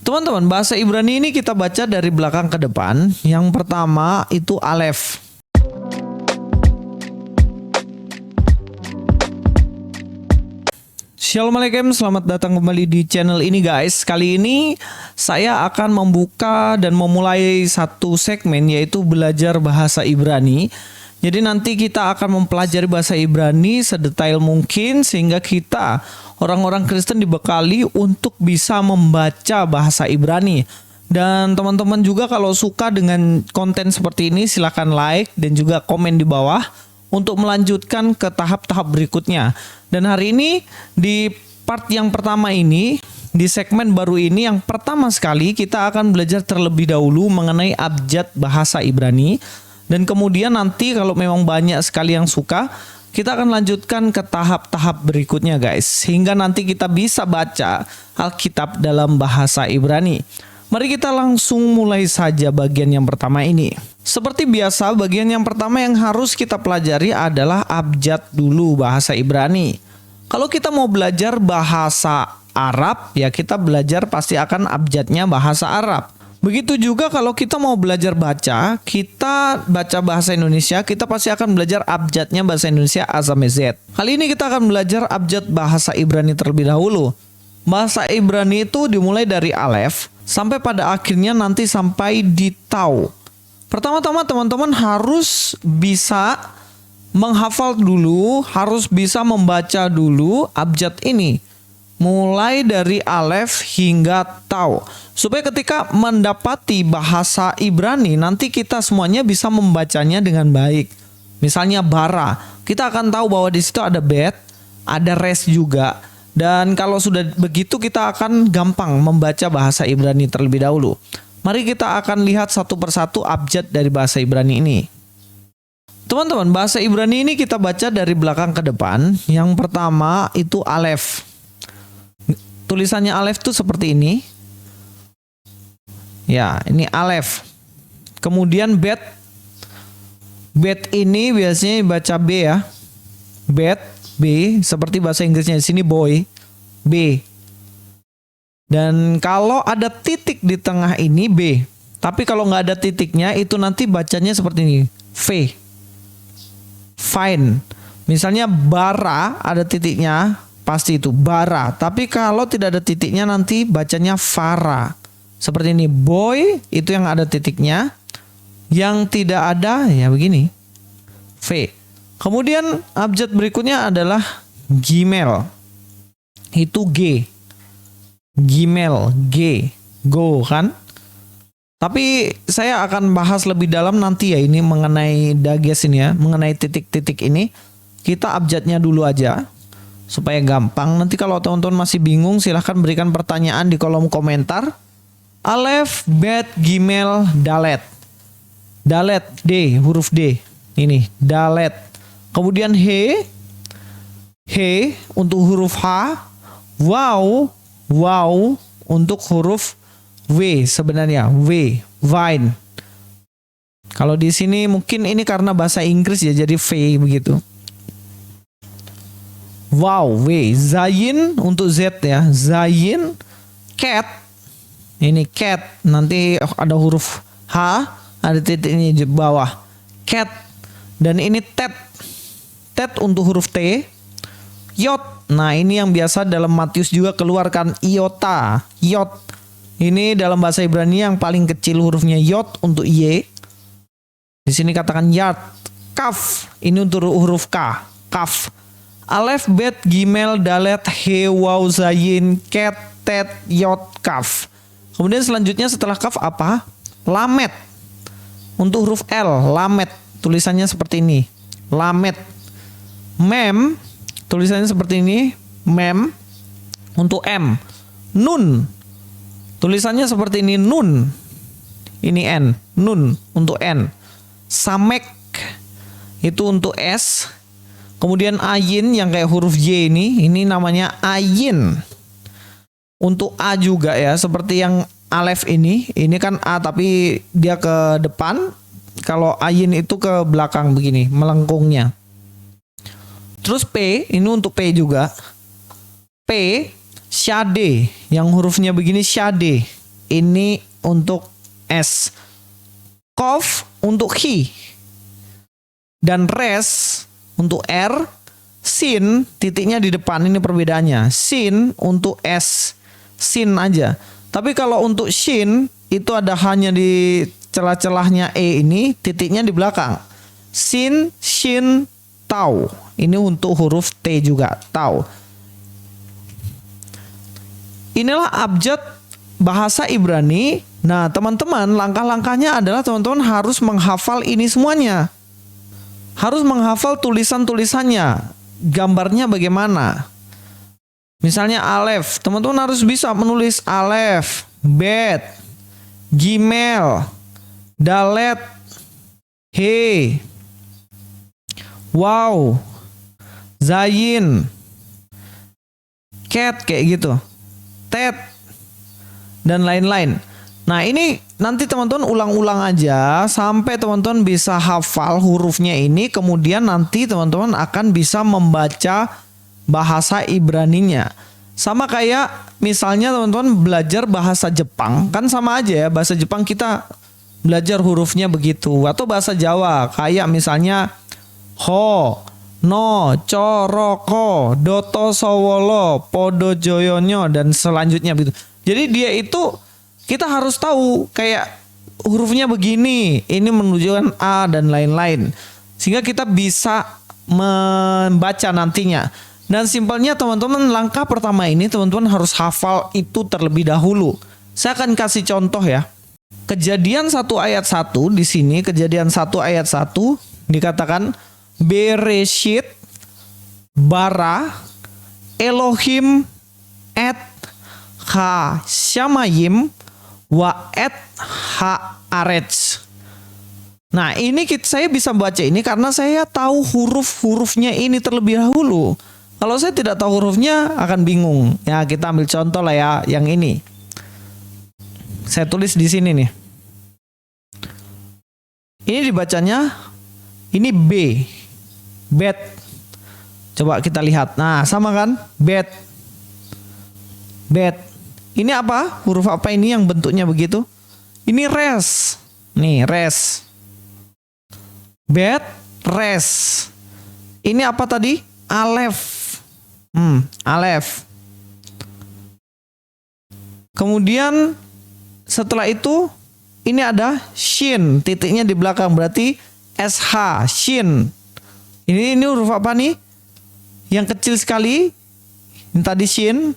Teman-teman, bahasa Ibrani ini kita baca dari belakang ke depan. Yang pertama itu Alef. Assalamualaikum, selamat datang kembali di channel ini guys. Kali ini saya akan membuka dan memulai satu segmen, yaitu belajar bahasa Ibrani. Jadi nanti kita akan mempelajari bahasa Ibrani sedetail mungkin sehingga kita orang-orang Kristen dibekali untuk bisa membaca bahasa Ibrani. Dan teman-teman juga kalau suka dengan konten seperti ini silahkan like dan juga komen di bawah untuk melanjutkan ke tahap-tahap berikutnya. Dan hari ini di part yang pertama ini, di segmen baru ini, yang pertama sekali kita akan belajar terlebih dahulu mengenai abjad bahasa Ibrani. Dan kemudian nanti kalau memang banyak sekali yang suka, kita akan lanjutkan ke tahap-tahap berikutnya guys. Sehingga nanti kita bisa baca Alkitab dalam bahasa Ibrani. Mari kita langsung mulai saja bagian yang pertama ini. Seperti biasa, bagian yang pertama yang harus kita pelajari adalah abjad dulu bahasa Ibrani. Kalau kita mau belajar bahasa Arab, ya kita belajar pasti akan abjadnya bahasa Arab. Begitu juga kalau kita mau belajar baca, kita baca bahasa Indonesia, kita pasti akan belajar abjadnya bahasa Indonesia A sampai Z. Kali ini kita akan belajar abjad bahasa Ibrani terlebih dahulu. Bahasa Ibrani itu dimulai dari Alef sampai pada akhirnya nanti sampai di Tau. Pertama-tama teman-teman harus bisa menghafal dulu, harus bisa membaca dulu abjad ini. Mulai dari Alef hingga Tau. Supaya ketika mendapati bahasa Ibrani, nanti kita semuanya bisa membacanya dengan baik. Misalnya bara, kita akan tahu bahwa di situ ada bet, ada res juga. Dan kalau sudah begitu kita akan gampang membaca bahasa Ibrani terlebih dahulu. Mari kita akan lihat satu persatu abjad dari bahasa Ibrani ini. Teman-teman, bahasa Ibrani ini kita baca dari belakang ke depan. Yang pertama itu Alef. Tulisannya Alef itu seperti ini. Ya, ini Alef. Kemudian bet. Bet ini biasanya dibaca B ya. Bet, B, seperti bahasa Inggrisnya di sini boy, B. Dan kalau ada titik di tengah ini B. Tapi kalau nggak ada titiknya itu nanti bacanya seperti ini, V. Fine. Misalnya bara ada titiknya, pasti itu bara. Tapi kalau tidak ada titiknya nanti bacanya Fara. Seperti ini, boy itu yang ada titiknya. Yang tidak ada ya begini, V. Kemudian abjad berikutnya adalah Gimel. Itu G. Gimel, G. Go kan? Tapi saya akan bahas lebih dalam nanti ya ini mengenai dages ini ya, mengenai titik-titik ini. Kita abjadnya dulu aja supaya gampang. Nanti kalau teman-teman masih bingung silahkan berikan pertanyaan di kolom komentar. Alef, bet, gimel, dalet. Dalet, D, huruf D. Ini, dalet. Kemudian he untuk huruf H. Wow untuk huruf W sebenarnya, W, vine. Kalau di sini mungkin ini karena bahasa Inggris ya jadi V begitu. Wow, W, zayin untuk Z ya, zayin, cat. Ini cat, nanti ada huruf H, ada titiknya di bawah. Cat. Dan ini tet. Tet untuk huruf T. Yot. Nah, ini yang biasa dalam Matius juga keluarkan iota. Yot. Ini dalam bahasa Ibrani yang paling kecil hurufnya yot untuk Y. Di sini katakan yard. Kaf. Ini untuk huruf K. Kaf. Alef, bet, gimel, dalet, he, waw, zayin, ket, tet, yot, kaf. Kemudian selanjutnya setelah kaf apa? Lamet. Untuk huruf L. Lamet. Tulisannya seperti ini. Lamet. Mem. Tulisannya seperti ini. Mem. Untuk M. Nun. Tulisannya seperti ini. Nun. Ini N. Nun. Untuk N. Samek. Itu untuk S. Kemudian ayin yang kayak huruf Y ini. Ini namanya ayin. Untuk A juga ya. Seperti yang Alef ini. Ini kan A tapi dia ke depan. Kalau ayin itu ke belakang begini. Melengkungnya. Terus P, ini untuk P juga. P, syade, yang hurufnya begini syade. ini untuk S. Kof untuk hi. Dan res untuk R. Sin, titiknya di depan, ini perbedaannya. Sin untuk S. Sin aja. Tapi kalau untuk shin, itu ada hanya di celah-celahnya E ini, titiknya di belakang. Sin, shin, tau. Ini untuk huruf T juga, tau. Inilah abjad bahasa Ibrani. Nah, teman-teman, langkah-langkahnya adalah teman-teman harus menghafal ini semuanya. Harus menghafal tulisan-tulisannya. Gambarnya bagaimana? Misalnya alef, teman-teman harus bisa menulis alef, bet, gimel, dalet, he, wow, zayin, cat kayak gitu, tet, dan lain-lain. Nah, ini nanti teman-teman ulang-ulang aja sampai teman-teman bisa hafal hurufnya ini. Kemudian nanti teman-teman akan bisa membaca bahasa Ibraninya. Sama kayak misalnya teman-teman belajar bahasa Jepang. Kan sama aja ya, bahasa Jepang kita belajar hurufnya begitu. Atau bahasa Jawa kayak misalnya ho, no, coroko, doto sowolo, podo joyonyo, dan selanjutnya begitu. Jadi dia itu kita harus tahu kayak hurufnya begini, ini menunjukkan A dan lain-lain. Sehingga kita bisa membaca nantinya. Dan simpelnya teman-teman, langkah pertama ini teman-teman harus hafal itu terlebih dahulu. Saya akan kasih contoh ya. Kejadian 1 ayat 1 di sini, Kejadian 1 ayat 1 dikatakan Bereshit bara Elohim et ha shamayim wa et ha arets. Nah, ini saya bisa baca ini karena saya tahu huruf-hurufnya ini terlebih dahulu. Kalau saya tidak tahu hurufnya akan bingung. Ya, kita ambil contoh lah ya, yang ini. Saya tulis di sini nih. Ini dibacanya ini B. Bet. Coba kita lihat. Nah, sama kan? Bet. Bet. Ini apa? Huruf apa ini yang bentuknya begitu? Ini res. Nih, res. Bet, res. Ini apa tadi? Alef. Alef. Kemudian setelah itu ini ada shin, titiknya di belakang, berarti SH, shin. Ini huruf apa nih? Yang kecil sekali. Ini tadi shin.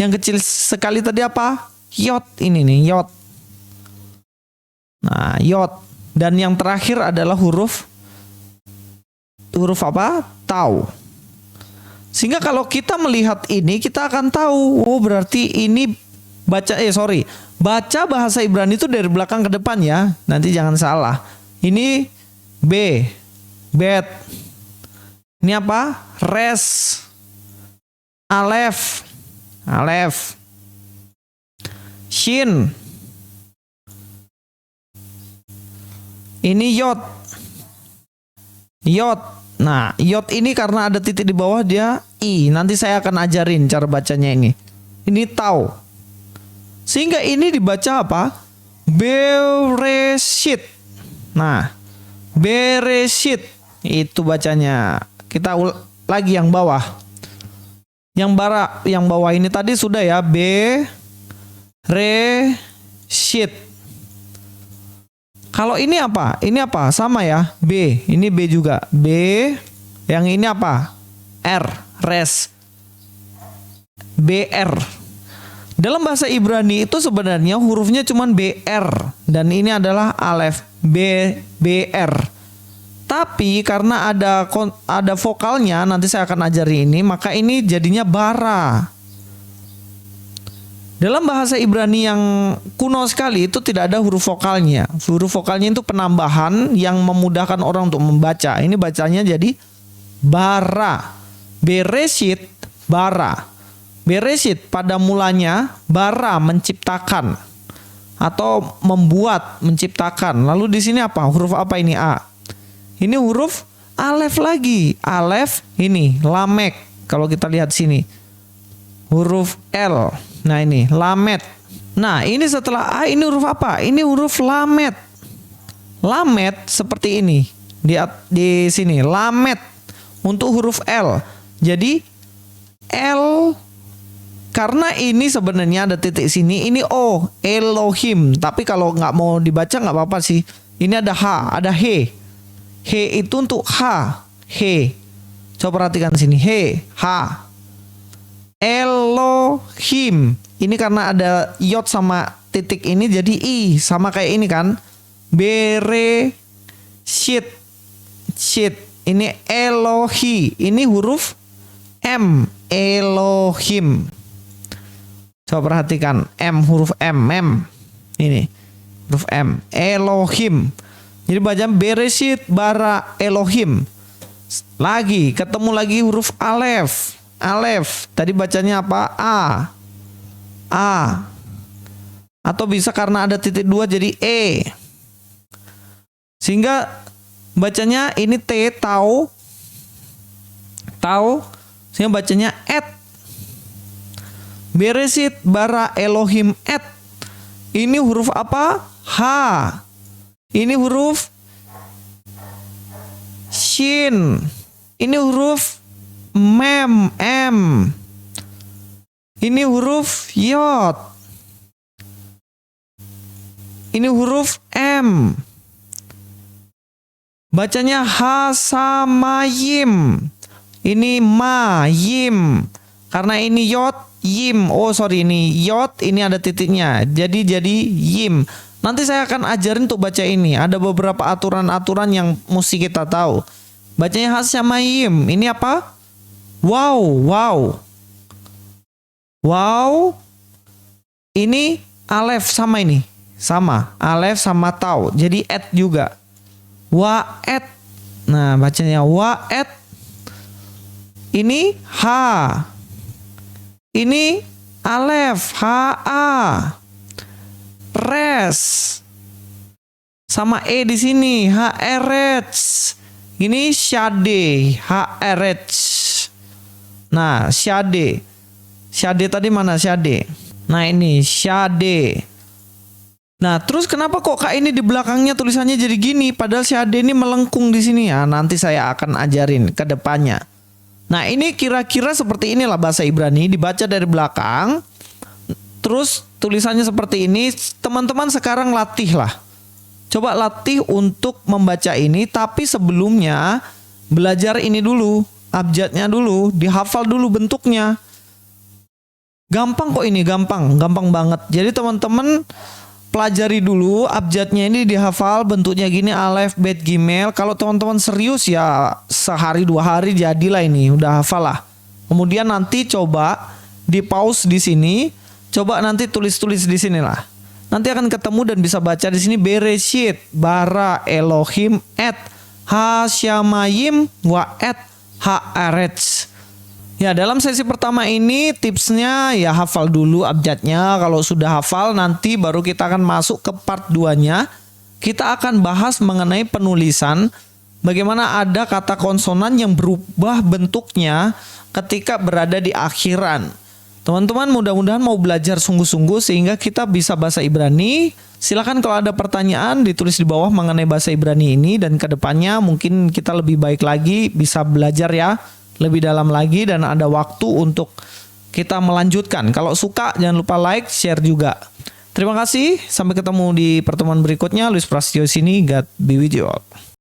Yang kecil sekali tadi apa? Yot, ini nih, yot. Nah, yot. Dan yang terakhir adalah huruf apa? Tau. Sehingga kalau kita melihat ini, kita akan tahu, oh berarti ini baca bahasa Ibrani itu dari belakang ke depan ya. Nanti jangan salah. Ini B, bet. Ini apa? Res. Alef. Alef. Shin. Ini yot. Yot. Nah, yot ini karena ada titik di bawah dia I. Nanti saya akan ajarin cara bacanya ini. Ini tau. Sehingga ini dibaca apa? Bereshit. Nah, Bereshit. Itu bacanya. Kita lagi yang bawah. Yang bawah ini tadi sudah ya, Bereshit. Kalau ini apa? Ini apa? Sama ya, B. Ini B juga. B. Yang ini apa? R. Res. BR. Dalam bahasa Ibrani itu sebenarnya hurufnya cuma BR. Dan ini adalah alef. BR. Tapi karena ada vokalnya, nanti saya akan ajari ini, maka ini jadinya bara. Dalam bahasa Ibrani yang kuno sekali itu tidak ada huruf vokalnya. Huruf vokalnya itu penambahan yang memudahkan orang untuk membaca. Ini bacanya jadi bara. Bereshit, bara. Bereshit pada mulanya bara, menciptakan atau membuat, menciptakan. Lalu di sini apa? Huruf apa ini? A. Ini huruf alef lagi. Alef ini lamek. Kalau kita lihat sini. Huruf L. Nah ini lamet. Nah, ini setelah A ini huruf apa? Ini huruf lamet. Lamet seperti ini. Di sini lamet untuk huruf L. Jadi L, karena ini sebenarnya ada titik sini, ini O, Elohim. Tapi kalau nggak mau dibaca nggak apa-apa sih. Ini ada H, ada He. He itu untuk H. He. Coba perhatikan sini. He, H. Elohim. Ini karena ada yod sama titik ini jadi I. Sama kayak ini kan. Bere, shit. Shit. Ini Elohi. Ini huruf M. Elohim. Coba perhatikan. M, huruf M. M. Ini. Huruf M. Elohim. Jadi baca Bereshit bara Elohim. Lagi. Ketemu lagi huruf Alef. Alef. Tadi bacanya apa? A. A. Atau bisa karena ada titik 2 jadi E. Sehingga bacanya ini T, tau. Tau. Sehingga bacanya et. Bereshit bara Elohim et. Ini huruf apa? H. Ini huruf Shin. Ini huruf Mem. M. Ini huruf Yod. Ini huruf M. Bacanya Ha sama Yim. Ini Ma, Yim. Karena ini Yod, Yim. Oh sorry, ini Yod, ini ada titiknya. Jadi Yim. Nanti saya akan ajarin untuk baca ini. Ada beberapa aturan-aturan yang mesti kita tahu. Bacanya Ha sama Yim. Ini apa? Wow, wow. Wow. Ini alef sama ini. Sama. Alef sama tau. Jadi et juga. Wa et. Nah, bacanya wa et. Ini H. Ini alef. H-A. Res. Sama E di sini. H-R-H. Ini syade. H-R-H. Nah, syade. Syade tadi mana syade? Nah, ini syade. Nah, terus kenapa kok Kak ini di belakangnya tulisannya jadi gini? Padahal syade ini melengkung di sini. Nah, nanti saya akan ajarin ke depannya. Nah, ini kira-kira seperti inilah bahasa Ibrani, dibaca dari belakang. Terus tulisannya seperti ini. Teman-teman sekarang latihlah. Coba latih untuk membaca ini, tapi sebelumnya belajar ini dulu, abjadnya dulu, dihafal dulu bentuknya. Gampang kok ini, gampang banget. Jadi teman-teman pelajari dulu abjadnya ini dihafal bentuknya gini alef, bet, gimel. Kalau teman-teman serius ya sehari 2 hari jadilah ini, udah hafal lah. Kemudian nanti coba di pause di sini, coba nanti tulis-tulis di sini lah. Nanti akan ketemu dan bisa baca di sini Bereshit bara Elohim et Hasyamayim wa et Haaretz. Ya, dalam sesi pertama ini tipsnya ya hafal dulu abjadnya. Kalau sudah hafal nanti baru kita akan masuk ke part 2-nya. Kita akan bahas mengenai penulisan. Bagaimana ada kata konsonan yang berubah bentuknya ketika berada di akhiran. Teman-teman mudah-mudahan mau belajar sungguh-sungguh sehingga kita bisa bahasa Ibrani. Silakan kalau ada pertanyaan ditulis di bawah mengenai bahasa Ibrani ini. Dan kedepannya mungkin kita lebih baik lagi bisa belajar ya. Lebih dalam lagi dan ada waktu untuk kita melanjutkan. Kalau suka jangan lupa like, share juga. Terima kasih, sampai ketemu di pertemuan berikutnya. Luis Prasetyo sini, God be with you all.